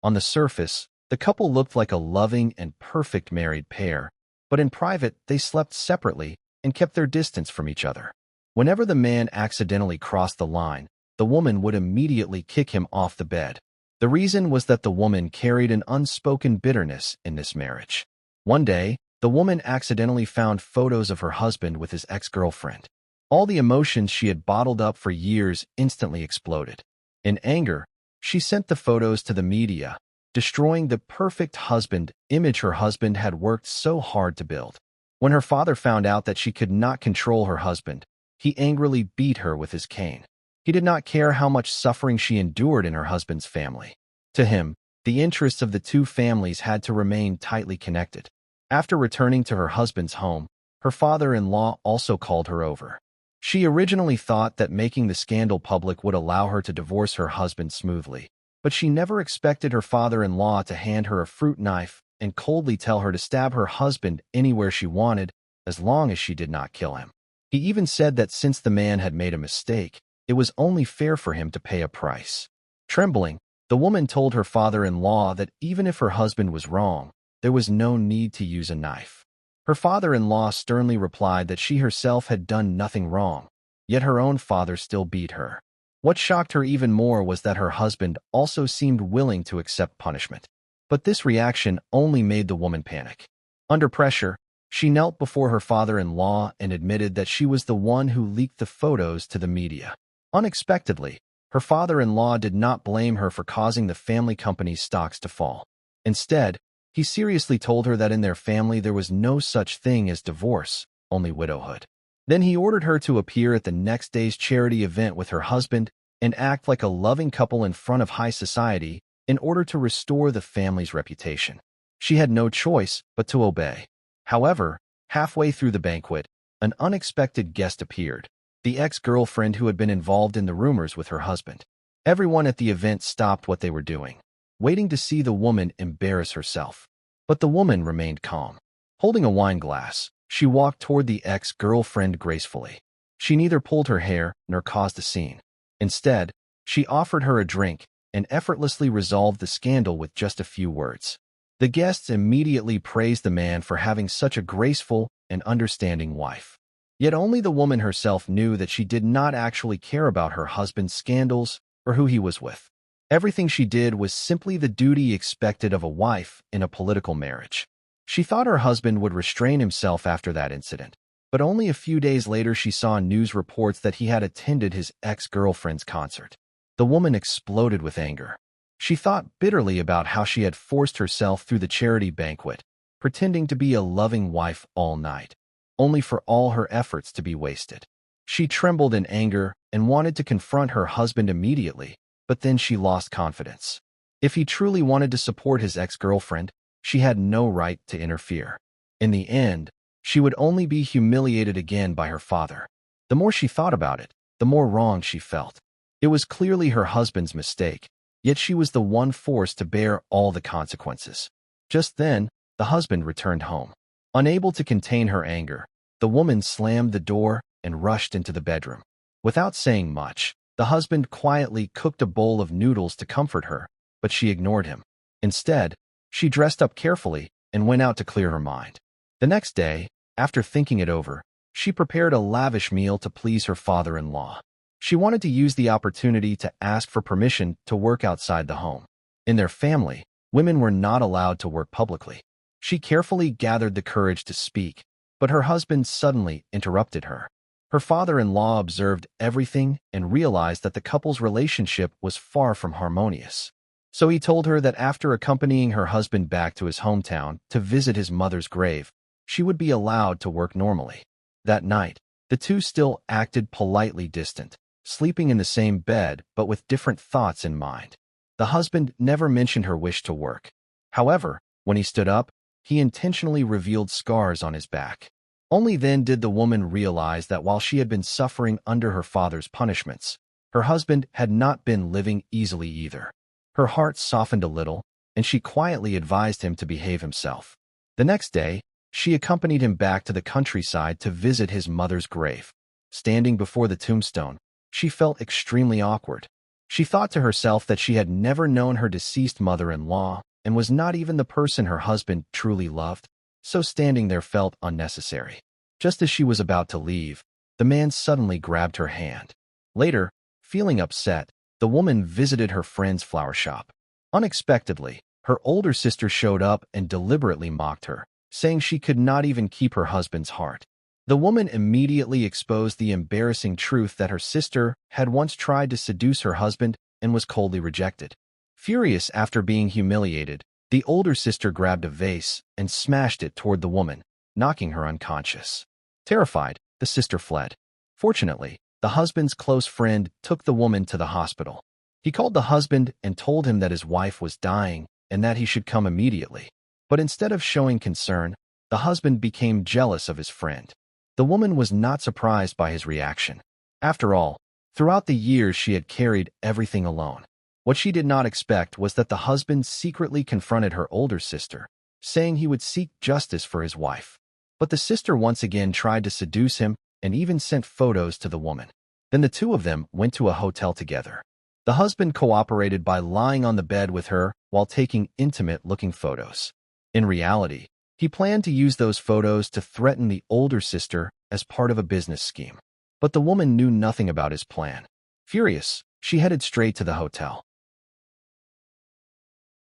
On the surface, the couple looked like a loving and perfect married pair, but in private, they slept separately and kept their distance from each other. Whenever the man accidentally crossed the line, the woman would immediately kick him off the bed. The reason was that the woman carried an unspoken bitterness in this marriage. One day, the woman accidentally found photos of her husband with his ex-girlfriend. All the emotions she had bottled up for years instantly exploded. In anger, she sent the photos to the media, destroying the perfect husband image her husband had worked so hard to build. When her father found out that she could not control her husband, he angrily beat her with his cane. He did not care how much suffering she endured in her husband's family. To him, the interests of the two families had to remain tightly connected. After returning to her husband's home, her father-in-law also called her over. She originally thought that making the scandal public would allow her to divorce her husband smoothly, but she never expected her father-in-law to hand her a fruit knife and coldly tell her to stab her husband anywhere she wanted, as long as she did not kill him. He even said that since the man had made a mistake, it was only fair for him to pay a price. Trembling, the woman told her father-in-law that even if her husband was wrong, there was no need to use a knife. Her father-in-law sternly replied that she herself had done nothing wrong, yet her own father still beat her. What shocked her even more was that her husband also seemed willing to accept punishment. But this reaction only made the woman panic. Under pressure, she knelt before her father-in-law and admitted that she was the one who leaked the photos to the media. Unexpectedly, her father-in-law did not blame her for causing the family company's stocks to fall. Instead, he seriously told her that in their family there was no such thing as divorce, only widowhood. Then he ordered her to appear at the next day's charity event with her husband and act like a loving couple in front of high society in order to restore the family's reputation. She had no choice but to obey. However, halfway through the banquet, an unexpected guest appeared, the ex-girlfriend who had been involved in the rumors with her husband. Everyone at the event stopped what they were doing, waiting to see the woman embarrass herself. But the woman remained calm. Holding a wine glass, she walked toward the ex-girlfriend gracefully. She neither pulled her hair nor caused a scene. Instead, she offered her a drink and effortlessly resolved the scandal with just a few words. The guests immediately praised the man for having such a graceful and understanding wife. Yet only the woman herself knew that she did not actually care about her husband's scandals or who he was with. Everything she did was simply the duty expected of a wife in a political marriage. She thought her husband would restrain himself after that incident, but only a few days later she saw news reports that he had attended his ex-girlfriend's concert. The woman exploded with anger. She thought bitterly about how she had forced herself through the charity banquet, pretending to be a loving wife all night, only for all her efforts to be wasted. She trembled in anger and wanted to confront her husband immediately, but then she lost confidence. If he truly wanted to support his ex-girlfriend, she had no right to interfere. In the end, she would only be humiliated again by her father. The more she thought about it, the more wrong she felt. It was clearly her husband's mistake, yet she was the one forced to bear all the consequences. Just then, the husband returned home. Unable to contain her anger, the woman slammed the door and rushed into the bedroom. Without saying much, the husband quietly cooked a bowl of noodles to comfort her, but she ignored him. Instead, she dressed up carefully and went out to clear her mind. The next day, after thinking it over, she prepared a lavish meal to please her father-in-law. She wanted to use the opportunity to ask for permission to work outside the home. In their family, women were not allowed to work publicly. She carefully gathered the courage to speak, but her husband suddenly interrupted her. Her father-in-law observed everything and realized that the couple's relationship was far from harmonious. So he told her that after accompanying her husband back to his hometown to visit his mother's grave, she would be allowed to work normally. That night, the two still acted politely distant, sleeping in the same bed but with different thoughts in mind. The husband never mentioned her wish to work. However, when he stood up, he intentionally revealed scars on his back. Only then did the woman realize that while she had been suffering under her father's punishments, her husband had not been living easily either. Her heart softened a little, and she quietly advised him to behave himself. The next day, she accompanied him back to the countryside to visit his mother's grave. Standing before the tombstone, she felt extremely awkward. She thought to herself that she had never known her deceased mother-in-law and was not even the person her husband truly loved, so standing there felt unnecessary. Just as she was about to leave, the man suddenly grabbed her hand. Later, feeling upset, the woman visited her friend's flower shop. Unexpectedly, her older sister showed up and deliberately mocked her, saying she could not even keep her husband's heart. The woman immediately exposed the embarrassing truth that her sister had once tried to seduce her husband and was coldly rejected. Furious after being humiliated, the older sister grabbed a vase and smashed it toward the woman, knocking her unconscious. Terrified, the sister fled. Fortunately, the husband's close friend took the woman to the hospital. He called the husband and told him that his wife was dying and that he should come immediately. But instead of showing concern, the husband became jealous of his friend. The woman was not surprised by his reaction. After all, throughout the years she had carried everything alone. What she did not expect was that the husband secretly confronted her older sister, saying he would seek justice for his wife. But the sister once again tried to seduce him and even sent photos to the woman. Then the two of them went to a hotel together. The husband cooperated by lying on the bed with her while taking intimate-looking photos. In reality, he planned to use those photos to threaten the older sister as part of a business scheme. But the woman knew nothing about his plan. Furious, she headed straight to the hotel.